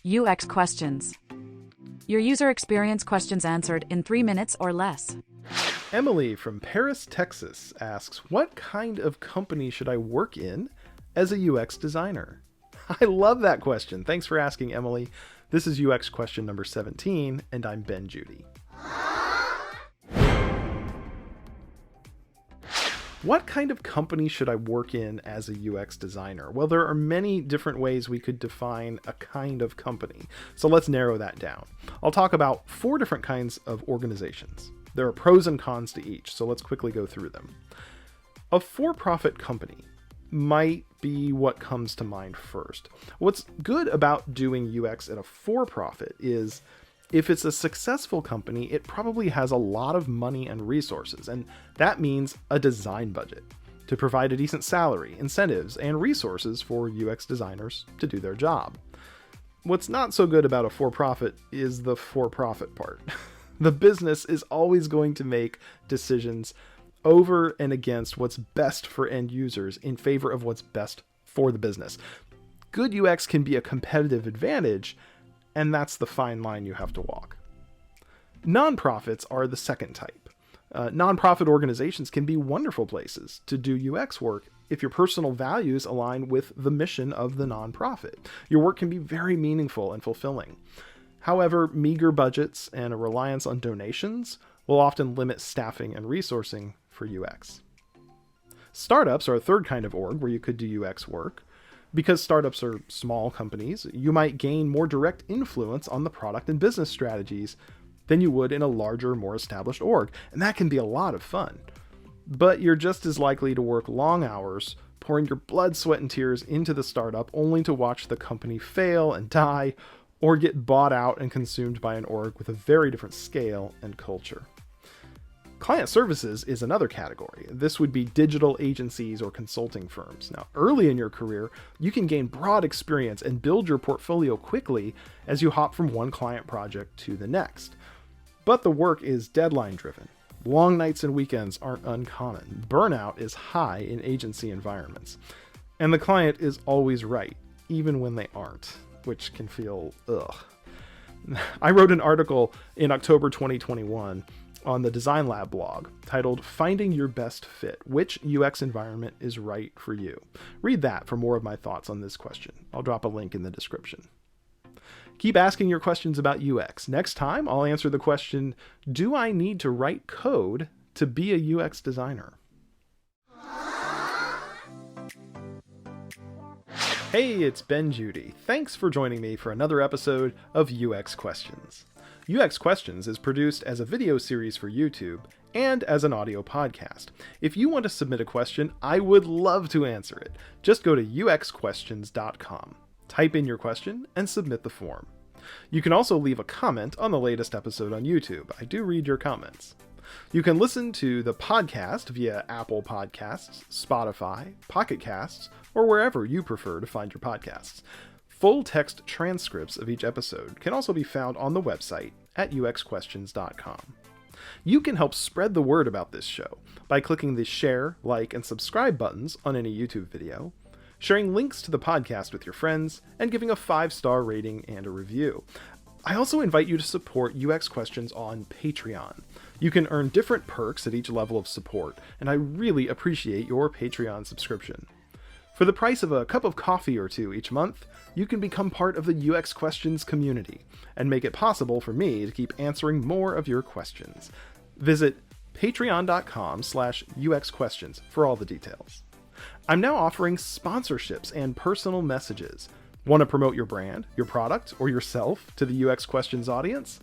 UX questions. Your user experience questions answered in 3 minutes or less. Emily from Paris, Texas asks, what kind of company should I work in as a UX designer? I love that question. Thanks for asking, Emily. This is UX question number 17, and I'm Ben Judy. What kind of company should I work in as a UX designer? Well, there are many different ways we could define a kind of company. So let's narrow that down. I'll talk about 4 different kinds of organizations. There are pros and cons to each, so let's quickly go through them. A for-profit company might be what comes to mind first. What's good about doing UX at a for-profit is if it's a successful company, it probably has a lot of money and resources, and that means a design budget to provide a decent salary, incentives, and resources for UX designers to do their job. What's not so good about a for-profit is the for-profit part. The business is always going to make decisions over and against what's best for end users in favor of what's best for the business. Good UX can be a competitive advantage, and that's the fine line you have to walk. Nonprofits are the second type. Nonprofit organizations can be wonderful places to do UX work if your personal values align with the mission of the nonprofit. Your work can be very meaningful and fulfilling. However, meager budgets and a reliance on donations will often limit staffing and resourcing for UX. Startups are a third kind of org where you could do UX work. Because startups are small companies, you might gain more direct influence on the product and business strategies than you would in a larger, more established org, and that can be a lot of fun. But you're just as likely to work long hours, pouring your blood, sweat, and tears into the startup only to watch the company fail and die, or get bought out and consumed by an org with a very different scale and culture. Client services is another category. This would be digital agencies or consulting firms. Now, early in your career, you can gain broad experience and build your portfolio quickly as you hop from one client project to the next. But the work is deadline driven. Long nights and weekends aren't uncommon. Burnout is high in agency environments. And the client is always right, even when they aren't, which can feel ugh. I wrote an article in October 2021 on the Designlab blog titled Finding Your Best Fit, Which UX Environment is Right for You? Read that for more of my thoughts on this question. I'll drop a link in the description. Keep asking your questions about UX. Next time, I'll answer the question, do I need to write code to be a UX designer? Hey, it's Ben Judy. Thanks for joining me for another episode of UX Questions. UX Questions is produced as a video series for YouTube and as an audio podcast. If you want to submit a question, I would love to answer it. Just go to uxquestions.com, type in your question, and submit the form. You can also leave a comment on the latest episode on YouTube. I do read your comments. You can listen to the podcast via Apple Podcasts, Spotify, Pocket Casts, or wherever you prefer to find your podcasts. Full text transcripts of each episode can also be found on the website at uxquestions.com. You can help spread the word about this show by clicking the share, like, and subscribe buttons on any YouTube video, sharing links to the podcast with your friends, and giving a 5-star rating and a review. I also invite you to support UX Questions on Patreon. You can earn different perks at each level of support, and I really appreciate your Patreon subscription. For the price of a cup of coffee or two each month, you can become part of the UX Questions community and make it possible for me to keep answering more of your questions. Visit patreon.com/UXQuestions for all the details. I'm now offering sponsorships and personal messages. Want to promote your brand, your product, or yourself to the UX Questions audience?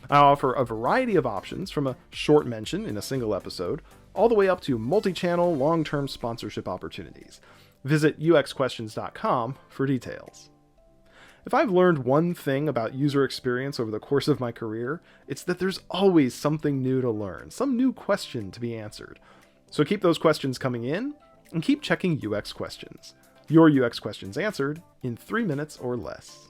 I offer a variety of options from a short mention in a single episode, all the way up to multi-channel, long-term sponsorship opportunities. Visit uxquestions.com for details. If I've learned one thing about user experience over the course of my career, it's that there's always something new to learn, some new question to be answered. So keep those questions coming in, and keep checking UX Questions. Your UX questions answered in 3 minutes or less.